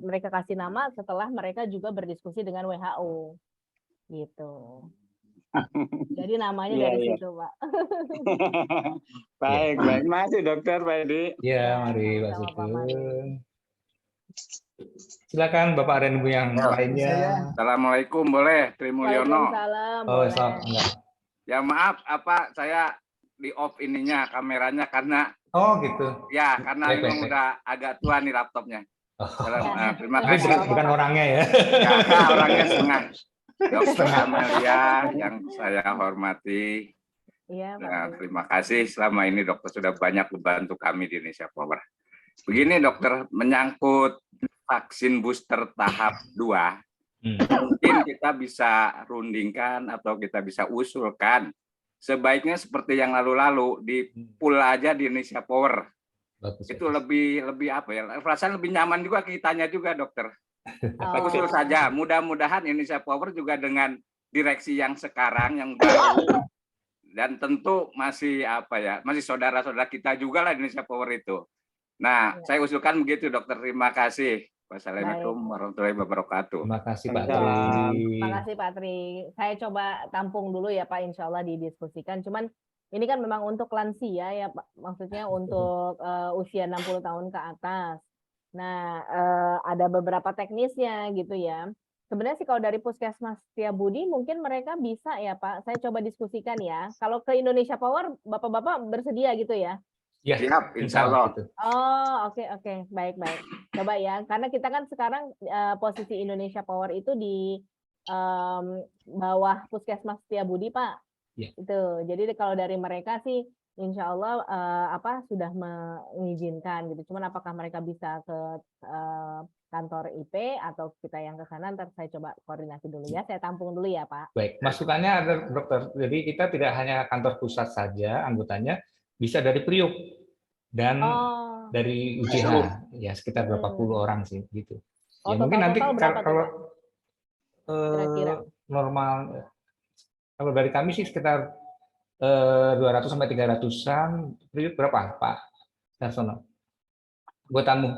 Speaker 6: mereka kasih nama setelah mereka juga berdiskusi dengan WHO. Gitu. Jadi namanya dari situ, Pak.
Speaker 3: Baik. Masih dokter, Pak Edi.
Speaker 1: Ya, mari Pak Sugeng. Silakan Bapak ada yang lainnya.
Speaker 2: Assalamualaikum, boleh Tri Mulyono.
Speaker 6: Waalaikumsalam.
Speaker 1: Oh,
Speaker 6: Boleh.
Speaker 2: Ya maaf, saya di off ininya kameranya karena
Speaker 1: gitu.
Speaker 2: ya karena
Speaker 1: Baik,
Speaker 2: memang
Speaker 1: baik.
Speaker 2: udah agak tua nih laptopnya. Terima
Speaker 1: Tapi
Speaker 2: kasih.
Speaker 1: bukan orangnya ya.
Speaker 2: Ya, orangnya setengah. Dokter Amelia yang saya hormati.
Speaker 6: Iya,
Speaker 2: Nah,
Speaker 6: Pak.
Speaker 2: terima kasih selama ini dokter sudah banyak membantu kami di Indonesia Power. Begini dokter, menyangkut vaksin booster tahap 2, mungkin kita bisa rundingkan atau kita bisa usulkan sebaiknya seperti yang lalu-lalu di pool aja di Indonesia Power.
Speaker 1: Bagus,
Speaker 2: Itu lebih apa ya? Perasaan lebih nyaman juga kitanya juga dokter.
Speaker 6: Oh.
Speaker 2: Usul saja, mudah-mudahan Indonesia Power juga dengan direksi yang sekarang yang baru dan tentu masih masih saudara-saudara kita juga lah Indonesia Power itu. Nah, saya usulkan begitu dokter. Terima kasih. Wassalamualaikum warahmatullahi wabarakatuh.
Speaker 1: Terima kasih Pak Tri.
Speaker 6: Terima kasih Pak Tri. Saya coba tampung dulu ya Pak, insya Allah didiskusikan. Cuman ini kan memang untuk lansia ya Pak, maksudnya untuk usia 60 tahun ke atas. Nah, ada beberapa teknisnya gitu ya. Sebenarnya sih kalau dari Puskesmas Setiabudi mungkin mereka bisa ya Pak. Saya coba diskusikan ya. Kalau ke Indonesia Power, Bapak-Bapak bersedia gitu ya?
Speaker 1: Ya,
Speaker 2: siap, insya Allah.
Speaker 6: Oh, oke. Baik. Coba ya. Karena kita kan sekarang posisi Indonesia Power itu di bawah Puskesmas Setiabudi Pak.
Speaker 1: Ya.
Speaker 6: Itu. Jadi kalau dari mereka sih Insya Allah sudah mengizinkan gitu. Cuman apakah mereka bisa ke kantor IP atau kita yang ke sana, ntar saya coba koordinasi dulu ya. Saya tampung dulu ya Pak.
Speaker 1: Baik, masukannya ada dokter. Jadi kita tidak hanya kantor pusat saja anggotanya, bisa dari Priuk dan dari UJH, ya sekitar berapa puluh orang sih gitu. Ya mungkin nanti kalau
Speaker 6: kira-kira
Speaker 1: normal, kalau dari kami sih sekitar 200 sampai 300-an. Priuk berapa Pak Darsono? Anggotanya?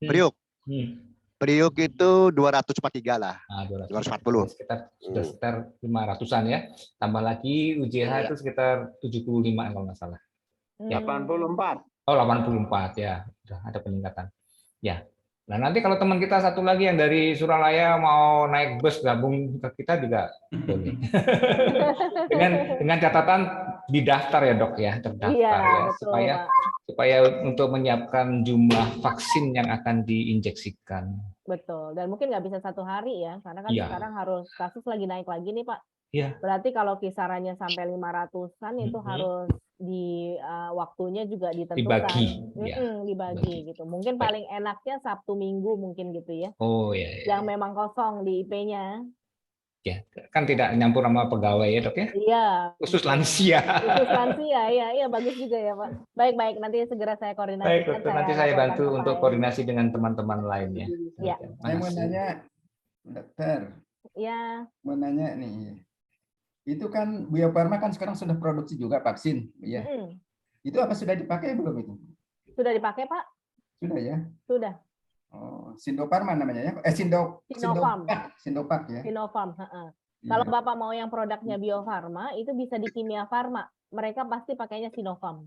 Speaker 8: Priuk itu 243 lah.
Speaker 1: Nah,
Speaker 8: 240.
Speaker 1: Sekitar 500-an ya. Tambah lagi UJH itu sekitar 75 kalau nggak salah.
Speaker 3: Ya. 84.
Speaker 1: Oh, 84 ya. Sudah ada peningkatan. Ya. Nah, nanti kalau teman kita satu lagi yang dari Suralaya mau naik bus gabung ke kita juga boleh. dengan catatan didaftar ya, Dok ya, terdaftar ya,
Speaker 6: betul,
Speaker 1: supaya untuk menyiapkan jumlah vaksin yang akan diinjeksikan.
Speaker 6: Betul. Dan mungkin nggak bisa satu hari ya, karena kan sekarang harus kasus lagi naik lagi nih Pak.
Speaker 1: Iya.
Speaker 6: Berarti kalau kisarannya sampai 500-an itu harus di waktunya juga ditentukan. Dibagi gitu. Mungkin paling enaknya Sabtu Minggu mungkin gitu ya.
Speaker 1: Oh iya.
Speaker 6: Yang memang kosong di IP-nya.
Speaker 1: Ya, kan tidak nyampur sama pegawai ya Dok ya?
Speaker 6: Iya.
Speaker 1: Khusus lansia.
Speaker 6: Khusus lansia, iya bagus juga ya Pak. Baik, nanti segera saya koordinasikan.
Speaker 1: Baik, dokter, nanti saya bantu untuk koordinasi dengan teman-teman lainnya.
Speaker 6: Iya.
Speaker 2: Saya mau nanya, dokter.
Speaker 6: Iya.
Speaker 2: Mau nanya nih. Itu kan Bio Farma kan sekarang sudah produksi juga vaksin, ya. Itu apa sudah dipakai belum itu?
Speaker 6: Sudah dipakai Pak?
Speaker 2: Sudah ya.
Speaker 6: Sudah.
Speaker 2: Oh, Sindofarma namanya ya? Sindofarm ya.
Speaker 6: Sinopharm. Kalau Bapak mau yang produknya Bio Farma, itu bisa di Kimia Farma. Mereka pasti pakainya Sinopharm.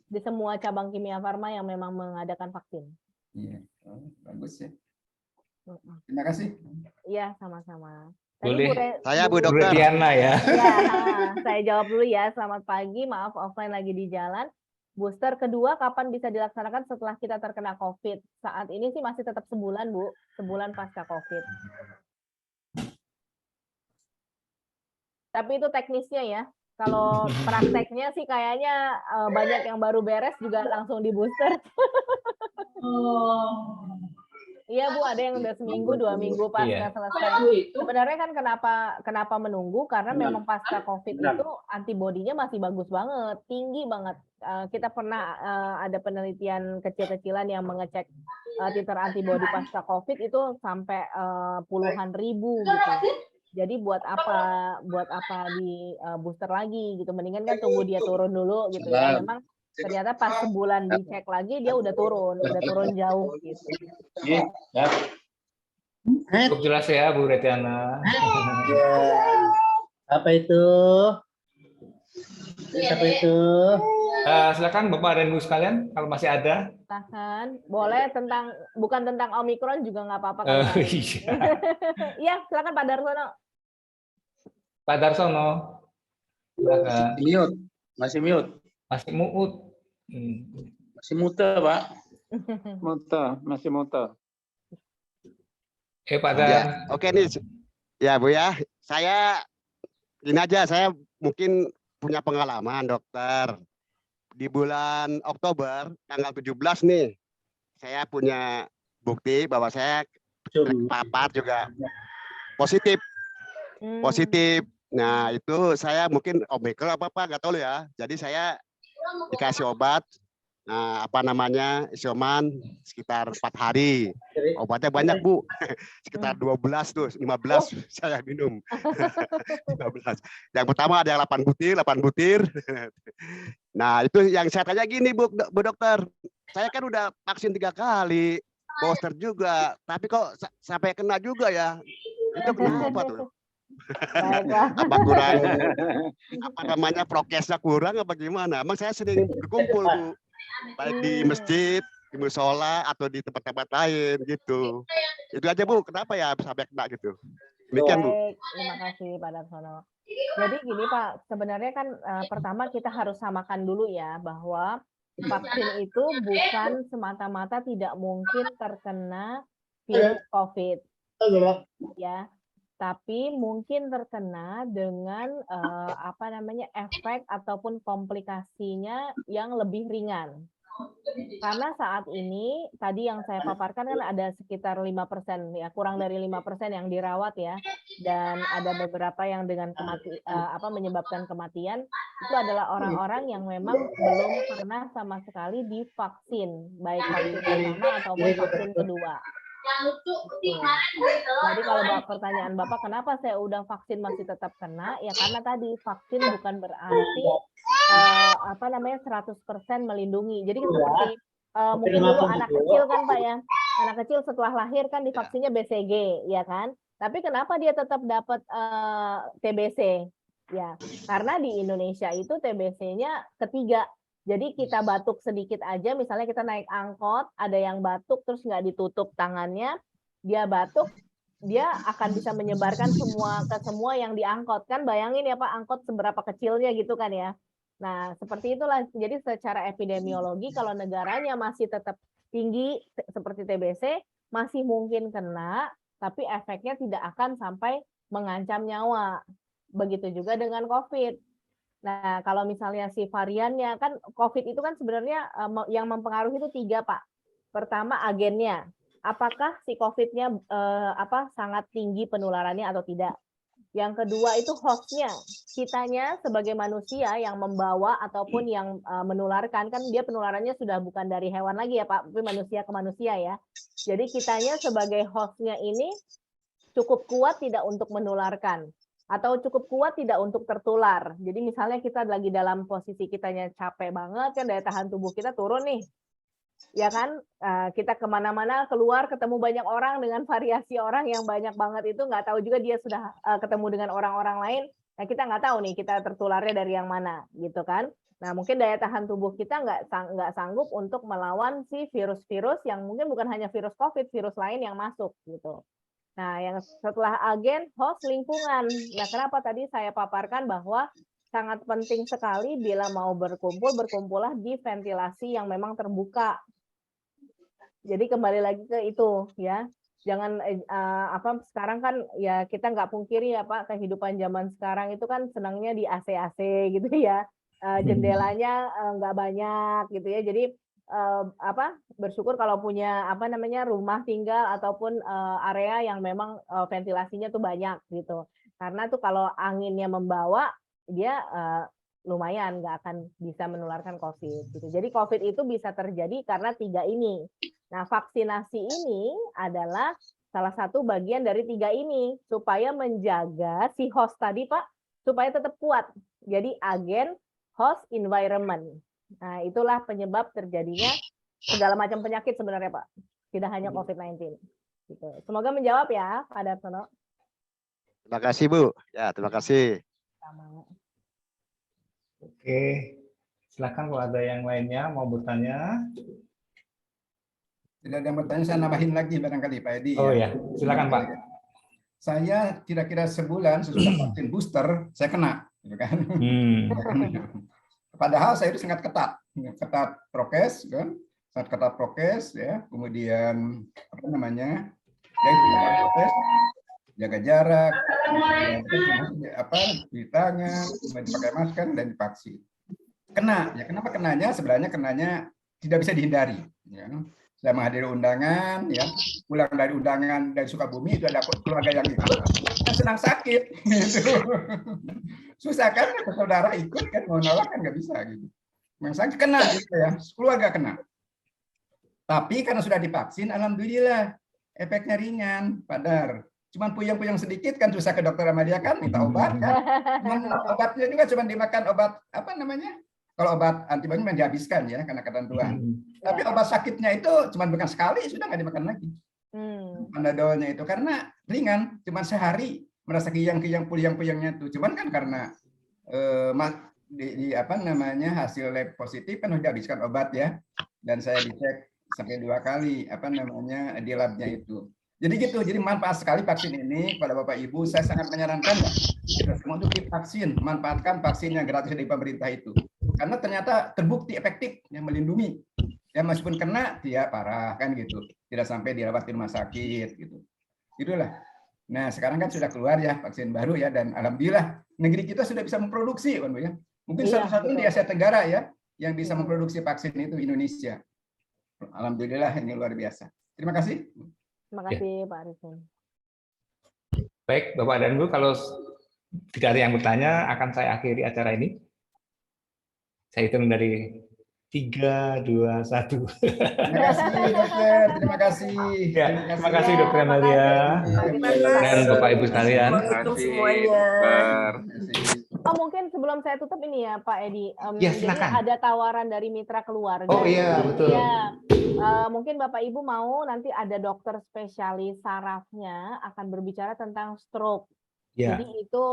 Speaker 6: Di semua cabang Kimia Farma yang memang mengadakan vaksin.
Speaker 2: Iya, bagus ya. Terima kasih.
Speaker 6: Iya, sama-sama.
Speaker 1: Boleh.
Speaker 8: Saya Bu Dokter.
Speaker 1: Diana ya.
Speaker 6: Ya, saya jawab dulu ya. Selamat pagi, maaf offline lagi di jalan. Booster kedua kapan bisa dilaksanakan setelah kita terkena COVID? Saat ini sih masih tetap sebulan, Bu. Sebulan pasca COVID. Tapi itu teknisnya ya. Kalau prakteknya sih kayaknya banyak yang baru beres juga langsung di booster. Iya Bu, ada yang udah seminggu, 2 minggu pasca selesai. Sebenarnya kan kenapa menunggu? Karena memang pasca COVID itu antibodinya masih bagus banget, tinggi banget. Kita pernah ada penelitian kecil-kecilan yang mengecek titer antibodi pasca COVID itu sampai puluhan ribu gitu. Jadi buat apa di booster lagi gitu? Mendingan kan tunggu dia turun dulu gitu ya. Memang ternyata pas sebulan dicek lagi dia udah turun jauh gitu.
Speaker 1: Cukup jelas ya Bu Retiana.
Speaker 9: Apa itu?
Speaker 1: Silakan Bapak dan Ibu sekalian kalau masih ada.
Speaker 6: Silakan. Boleh bukan tentang Omikron juga nggak apa-apa. Iya, silakan Pak Darsono.
Speaker 1: Pak Darsono. Silakan.
Speaker 5: Masih mute.
Speaker 1: Masih muut.
Speaker 5: Masih mute, Pak.
Speaker 3: Masih muter.
Speaker 1: Pak Dan.
Speaker 8: Ya, oke nih. Ya Bu ya. Saya mungkin punya pengalaman dokter. Di bulan Oktober tanggal 17 nih. Saya punya bukti bahwa saya terpapar juga positif. Nah, itu saya mungkin Omikron apa nggak tahu ya. Jadi saya dikasih obat, isoman sekitar 4 hari. Obatnya banyak Bu, sekitar 12 tuh, 15 saya minum. 15. Yang pertama ada yang 8 butir. Nah itu yang saya tanya gini Bu Dokter, saya kan udah vaksin 3 kali, booster juga, tapi kok sampai kena juga ya? Itu kenapa tuh? Apa kurang prokesnya kurang apa gimana? Emang saya sering berkumpul Bu, baik di masjid, di musola atau di tempat-tempat lain gitu. Itu aja Bu, kenapa ya sampai kena gitu? Demikian Bu.
Speaker 6: Terima kasih Pak Darsono. Jadi gini Pak, sebenarnya kan pertama kita harus samakan dulu ya bahwa vaksin itu bukan semata-mata tidak mungkin terkena virus COVID. Ya. tapi mungkin terkena dengan efek ataupun komplikasinya yang lebih ringan. Karena saat ini tadi yang saya paparkan kan ada sekitar 5% ya, kurang dari 5% yang dirawat ya, dan ada beberapa yang dengan menyebabkan kematian itu adalah orang-orang yang memang belum pernah sama sekali divaksin, baik vaksin pertama ataupun vaksin kedua. Jadi kalau pertanyaan Bapak kenapa saya udah vaksin masih tetap kena, ya karena tadi vaksin bukan berarti 100% melindungi. Jadi seperti mungkin dulu anak kecil kan Pak ya, anak kecil setelah lahir kan divaksinnya BCG ya kan, tapi kenapa dia tetap dapat TBC ya, karena di Indonesia itu TBC-nya ketiga. Jadi kita batuk sedikit aja, misalnya kita naik angkot, ada yang batuk terus nggak ditutup tangannya, dia batuk, dia akan bisa menyebarkan ke semua yang diangkot. Kan bayangin ya Pak, angkot seberapa kecilnya gitu kan ya. Nah, seperti itulah. Jadi secara epidemiologi, kalau negaranya masih tetap tinggi seperti TBC, masih mungkin kena, tapi efeknya tidak akan sampai mengancam nyawa. Begitu juga dengan COVID. Nah, kalau misalnya si variannya kan COVID itu kan sebenarnya yang mempengaruhi itu 3, Pak. Pertama agennya, apakah si COVID-nya sangat tinggi penularannya atau tidak. Yang kedua itu hostnya, kitanya sebagai manusia yang membawa ataupun yang menularkan, kan dia penularannya sudah bukan dari hewan lagi ya Pak, tapi manusia ke manusia ya. Jadi kitanya sebagai hostnya ini cukup kuat tidak untuk menularkan, atau cukup kuat tidak untuk tertular. Jadi misalnya kita lagi dalam posisi kitanya capek banget, kan daya tahan tubuh kita turun nih. Ya kan, kita kemana-mana keluar ketemu banyak orang dengan variasi orang yang banyak banget itu, nggak tahu juga dia sudah ketemu dengan orang-orang lain. Nah kita nggak tahu nih kita tertularnya dari yang mana gitu kan. Nah mungkin daya tahan tubuh kita nggak sanggup untuk melawan si virus-virus yang mungkin bukan hanya virus COVID, virus lain yang masuk gitu. Nah, yang setelah agen, host lingkungan. Nah, kenapa tadi saya paparkan bahwa sangat penting sekali bila mau berkumpul, berkumpullah di ventilasi yang memang terbuka. Jadi kembali lagi ke itu, ya. Jangan sekarang kan ya kita nggak pungkiri ya Pak, kehidupan zaman sekarang itu kan senangnya di AC-AC gitu ya. Jendelanya nggak banyak gitu ya. Jadi bersyukur kalau punya rumah tinggal ataupun area yang memang ventilasinya tuh banyak gitu, karena tuh kalau anginnya membawa dia lumayan nggak akan bisa menularkan COVID gitu. Jadi COVID itu bisa terjadi karena 3 ini. Nah vaksinasi ini adalah salah satu bagian dari 3 ini supaya menjaga si host tadi Pak supaya tetap kuat. Jadi agen, host, environment. Nah, itulah penyebab terjadinya segala macam penyakit sebenarnya, Pak. Tidak hanya COVID-19. Gitu. Semoga menjawab ya, Pak Darsono.
Speaker 8: Terima kasih, Bu. Ya, terima kasih.
Speaker 6: Sama.
Speaker 1: Oke, silakan kalau ada yang lainnya mau bertanya.
Speaker 2: Tidak ada yang bertanya, saya nambahin lagi barangkali Pak Edi.
Speaker 1: Oh ya, silakan Pak.
Speaker 2: Saya kira-kira sebulan sesudah vaksin booster, saya kena. Gitu kan? Padahal saya itu sangat ketat prokes, kan? Sangat ketat prokes, ya. Kemudian prokes, jaga jarak, cuci tangan, pakai masker dan divaksin. Kena, ya kenapa kenanya? Sebenarnya kenanya tidak bisa dihindari. Ya. Saya menghadiri undangan, ya pulang dari undangan dari Sukabumi itu ada keluarga yang ikut, kan senang sakit. Gitu. Susah kan, saudara ikut kan mau nolak kan nggak bisa gitu. Memang sakit kena gitu ya, keluarga kena. Tapi karena sudah divaksin, alhamdulillah efeknya ringan, Padar. Cuman puyeng-puyeng sedikit kan susah ke dokter sama dia kan minta obat kan. Obatnya juga cuma dimakan obat kalau obat antibiotik memang dihabiskan ya karena ketentuan. Tapi obat sakitnya itu cuma bukan sekali sudah nggak dimakan lagi. Panadolnya itu karena ringan, cuma sehari merasa kiyang-kiyang puyeng-puyengnya tuh. Cuman kan karena hasil lab positif kan sudah habiskan obat ya. Dan saya dicek sampai 2 kali di labnya itu. Jadi gitu, jadi manfaat sekali vaksin ini kepada Bapak Ibu. Saya sangat menyarankan kita semua untuk divaksin, manfaatkan vaksin yang gratis dari pemerintah itu. Karena ternyata terbukti efektif yang melindungi. Ya meskipun kena dia parah kan gitu. Tidak sampai dirawat di rumah sakit gitu. Itulah. Nah, sekarang kan sudah keluar ya vaksin baru ya, dan alhamdulillah negeri kita sudah bisa memproduksi, Pak Bu ya. Mungkin
Speaker 6: Iya,
Speaker 2: satu-satunya di
Speaker 6: betul.
Speaker 2: Asia Tenggara ya yang bisa memproduksi vaksin itu Indonesia. Alhamdulillah, ini luar biasa. Terima kasih.
Speaker 6: Terima kasih Pak Arifin.
Speaker 1: Baik, Bapak dan Ibu, kalau tidak ada yang bertanya, akan saya akhiri acara ini. Saya hitung dari 3, 2, 1.
Speaker 2: Terima kasih dokter, terima kasih.
Speaker 1: Ya, terima kasih Dokter
Speaker 6: Terima
Speaker 1: Amelia
Speaker 6: kasih.
Speaker 1: dan Bapak Ibu sekalian.
Speaker 9: Assalamualaikum semuanya.
Speaker 6: Oh, mungkin sebelum saya tutup ini ya Pak Edi.
Speaker 1: Ya,
Speaker 6: Jadi
Speaker 1: silakan.
Speaker 6: ada tawaran dari mitra keluarga.
Speaker 1: Oh iya, betul.
Speaker 6: Ya, mungkin Bapak Ibu mau nanti ada dokter spesialis sarafnya akan berbicara tentang stroke.
Speaker 1: Ya,
Speaker 6: Jadi itu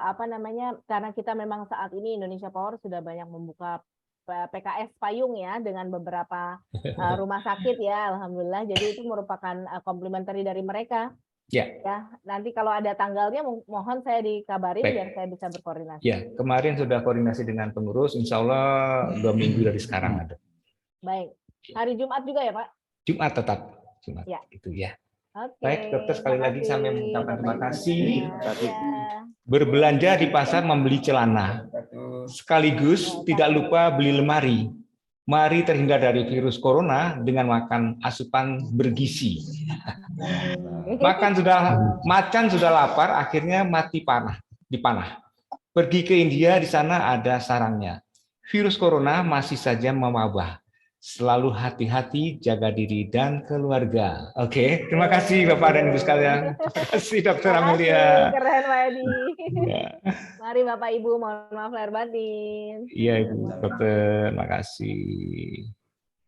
Speaker 6: apa namanya, karena kita memang saat ini Indonesia Power sudah banyak membuka PKS payung ya dengan beberapa rumah sakit ya, alhamdulillah. Jadi itu merupakan komplementari dari mereka.
Speaker 1: ya,
Speaker 6: Ya, nanti kalau ada tanggalnya mohon saya dikabarin
Speaker 1: Baik.
Speaker 6: biar saya bisa berkoordinasi.
Speaker 1: ya. Kemarin sudah koordinasi dengan pengurus, insya Allah 2 minggu dari sekarang ada.
Speaker 6: Baik. Hari Jumat juga ya, Pak?
Speaker 1: Jumat tetap. Jumat
Speaker 6: Ya.
Speaker 1: itu ya.
Speaker 6: Oke.
Speaker 1: Baik, dokter, sekali
Speaker 6: terima
Speaker 1: lagi
Speaker 6: kasih,
Speaker 1: kami mengucapkan
Speaker 6: Bapak
Speaker 1: terima
Speaker 6: Ibu
Speaker 1: kasih.
Speaker 6: sekalian.
Speaker 1: Berbelanja di pasar membeli celana, sekaligus tidak lupa beli lemari. Mari terhindar dari virus corona dengan makan asupan bergizi. Macan sudah lapar, akhirnya mati dipanah. Pergi ke India, di sana ada sarangnya. Virus corona masih saja mewabah. Selalu hati-hati, jaga diri dan keluarga. Oke, terima kasih Bapak dan Ibu sekalian. Terima kasih Dokter
Speaker 6: Terima kasih,
Speaker 1: Amelia.
Speaker 6: keren Pak Edi.
Speaker 1: Ya.
Speaker 6: Mari Bapak Ibu, mohon maaf lahir batin.
Speaker 1: Iya Ibu Dokter, terima kasih.